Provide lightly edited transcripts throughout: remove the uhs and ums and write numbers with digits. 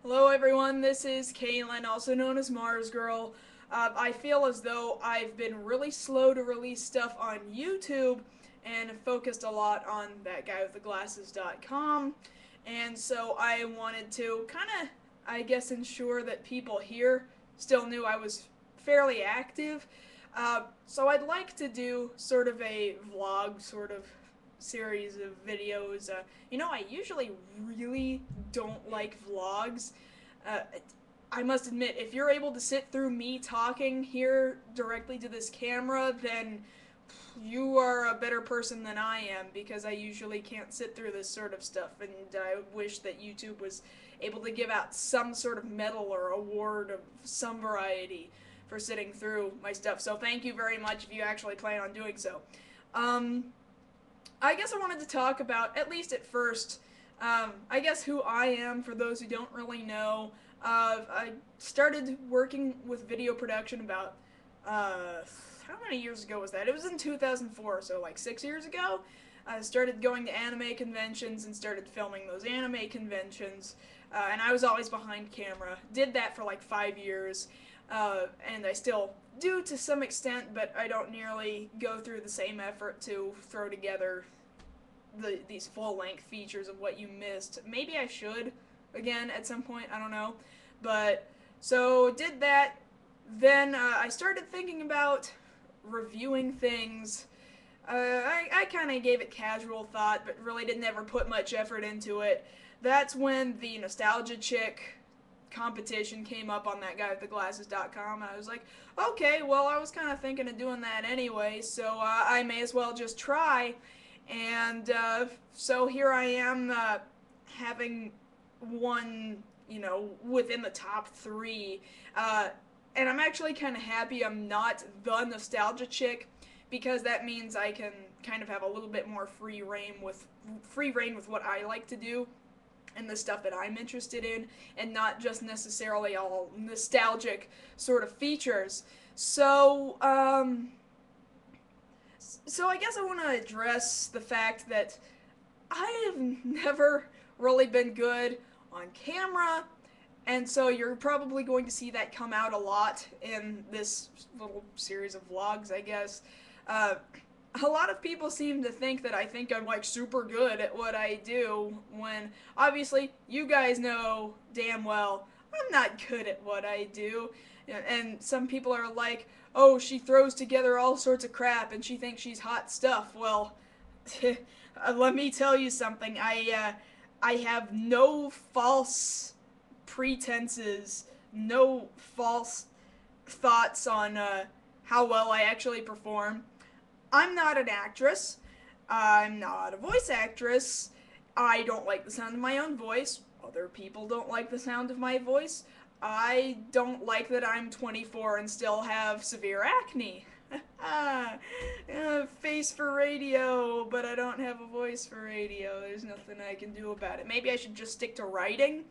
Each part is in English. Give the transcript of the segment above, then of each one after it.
Hello everyone, this is Kaylin, also known as MarzGurl. I feel as though I've been really slow to release stuff on YouTube and focused a lot on thatguywiththeglasses.com. And so I wanted to kind of, I guess, ensure that people here still knew I was fairly active. So I'd like to do sort of a vlog sort of series of videos. I usually really don't like vlogs. Uh, I must admit, if you're able to sit through me talking here directly to this camera, then you are a better person than I am, because I usually can't sit through this sort of stuff, and I wish that YouTube was able to give out some sort of medal or award of some variety for sitting through my stuff. So thank you very much if you actually plan on doing so. Um, I guess I wanted to talk about, at least at first, I guess who I am for those who don't really know. I started working with video production about, how many years ago was that? It was in 2004, so like 6 years ago. I started going to anime conventions and started filming those anime conventions, and I was always behind camera. Did that for like 5 years, and I still do to some extent, but I don't nearly go through the same effort to throw together these full-length features of what you missed. Maybe I should, again, at some point, I don't know. But, so, did that. Then I started thinking about reviewing things. I kind of gave it casual thought, but really didn't ever put much effort into it. That's when the Nostalgia Chick competition came up on thatguywiththeglasses.com. I was like, okay, well, I was kind of thinking of doing that anyway, so I may as well just try. And so here I am, having won, within the top three. And I'm actually kind of happy I'm not the Nostalgia Chick, because that means I can kind of have a little bit more free reign with what I like to do and the stuff that I'm interested in, and not just necessarily all nostalgic sort of features. So I guess I want to address the fact that I have never really been good on camera, and so you're probably going to see that come out a lot in this little series of vlogs, I guess. Uh, a lot of people seem to think that I think I'm like super good at what I do, when obviously you guys know damn well I'm not good at what I do. And some people are like, oh, she throws together all sorts of crap and she thinks she's hot stuff. Well, let me tell you something. I have no false pretenses, no false thoughts on how well I actually perform. I'm not an actress. I'm not a voice actress. I don't like the sound of my own voice. Other people don't like the sound of my voice. I don't like that I'm 24 and still have severe acne. Face for radio, but I don't have a voice for radio. There's nothing I can do about it. Maybe I should just stick to writing.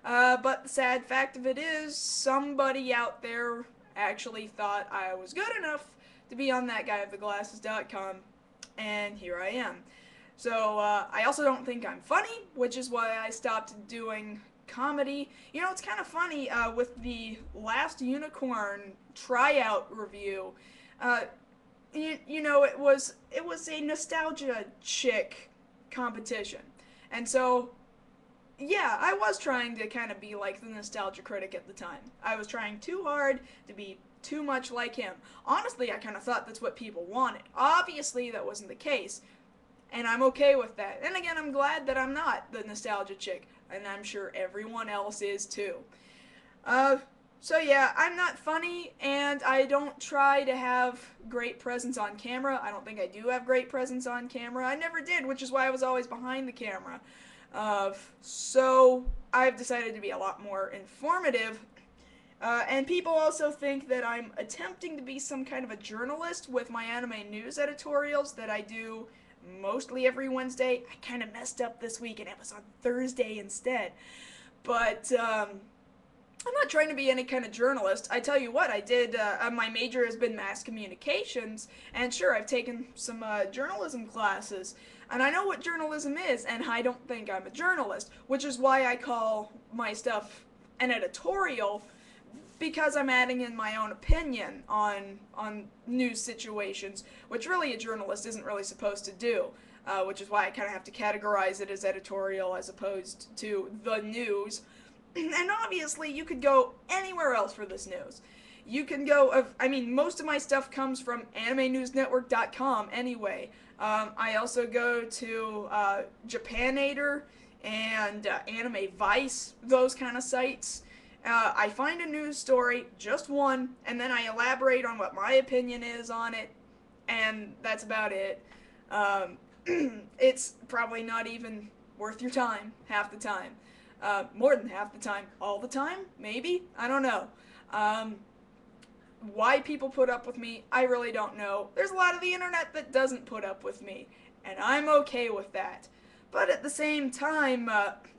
But the sad fact of it is, somebody out there actually thought I was good enough to be on thatguywiththeglasses.com, and here I am. So, I also don't think I'm funny, which is why I stopped doing comedy. It's kind of funny, with the last Unicorn tryout review, it was a Nostalgia Chick competition. And so, yeah, I was trying to kind of be like the nostalgia critic at the time. I was trying too hard to be too much like him. Honestly, I kind of thought that's what people wanted. Obviously, that wasn't the case, and I'm okay with that. And again, I'm glad that I'm not the Nostalgia Chick, and I'm sure everyone else is too. So yeah, I'm not funny, and I don't try to have great presence on camera. I don't think I do have great presence on camera. I never did, which is why I was always behind the camera. So I've decided to be a lot more informative. And people also think that I'm attempting to be some kind of a journalist with my anime news editorials that I do mostly every Wednesday. I kind of messed up this week and it was on Thursday instead. But I'm not trying to be any kind of journalist. I tell you what, I did, my major has been mass communications, and sure, I've taken some journalism classes, and I know what journalism is, and I don't think I'm a journalist, which is why I call my stuff an editorial because I'm adding in my own opinion on news situations, which really a journalist isn't really supposed to do. Which is why I kind of have to categorize it as editorial as opposed to the news. And obviously, you could go anywhere else for this news. You can go, I mean, most of my stuff comes from AnimeNewsNetwork.com anyway. I also go to Japanator and Anime Vice, those kind of sites. I find a news story, just one, and then I elaborate on what my opinion is on it, and that's about it. It's probably not even worth your time half the time. More than half the time. All the time? Maybe? I don't know. Why people put up with me, I really don't know. There's a lot of the internet that doesn't put up with me, and I'm okay with that. But at the same time,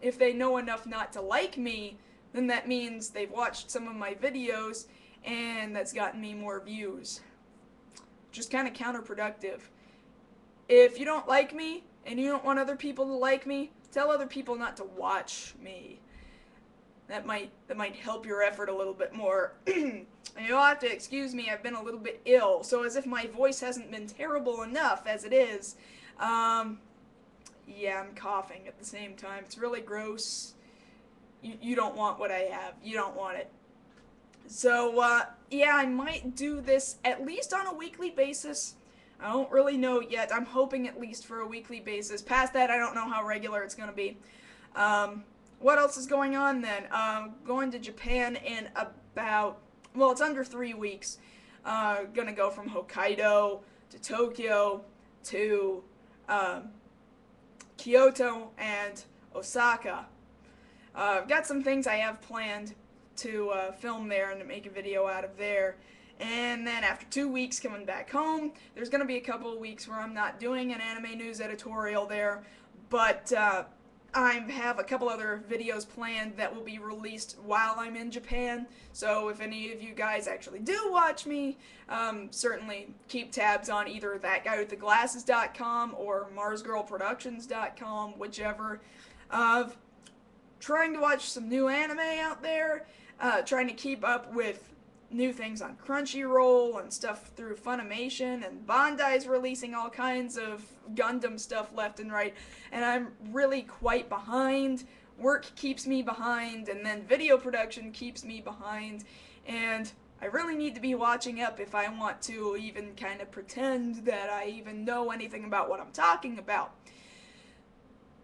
if they know enough not to like me, then that means they've watched some of my videos, and that's gotten me more views. Just kind of counterproductive. If you don't like me, and you don't want other people to like me, tell other people not to watch me. That might help your effort a little bit more. And you'll have to excuse me, I've been a little bit ill, so as if my voice hasn't been terrible enough as it is. Yeah, I'm coughing at the same time. It's really gross. You don't want what I have. You don't want it. So, yeah, I might do this at least on a weekly basis. I don't really know yet. I'm hoping at least for a weekly basis. Past that, I don't know how regular it's going to be. What else is going on then? Going to Japan in about, well, it's under 3 weeks. Gonna go from Hokkaido to Tokyo to Kyoto and Osaka. I've got some things I have planned to film there and to make a video out of there. And then after 2 weeks coming back home, there's going to be a couple of weeks where I'm not doing an anime news editorial there, but I have a couple other videos planned that will be released while I'm in Japan. So if any of you guys actually do watch me, certainly keep tabs on either thatguywiththeglasses.com or MarzGurlProductions.com, whichever. Trying to watch some new anime out there, trying to keep up with new things on Crunchyroll and stuff through Funimation, and Bandai's releasing all kinds of Gundam stuff left and right, and I'm really quite behind. Work keeps me behind, and then video production keeps me behind, and I really need to be watching up if I want to even kind of pretend that I even know anything about what I'm talking about.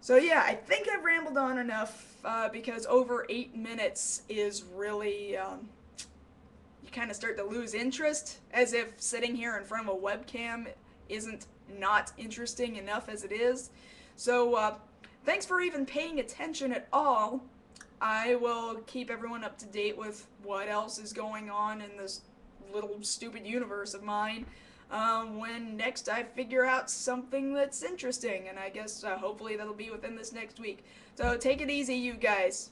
So yeah, I think I've rambled on enough, because over 8 minutes is really, you kind of start to lose interest, as if sitting here in front of a webcam isn't not interesting enough as it is. So, thanks for even paying attention at all. I will keep everyone up to date with what else is going on in this little stupid universe of mine, when next I figure out something that's interesting, and I guess hopefully that'll be within this next week. So take it easy, you guys.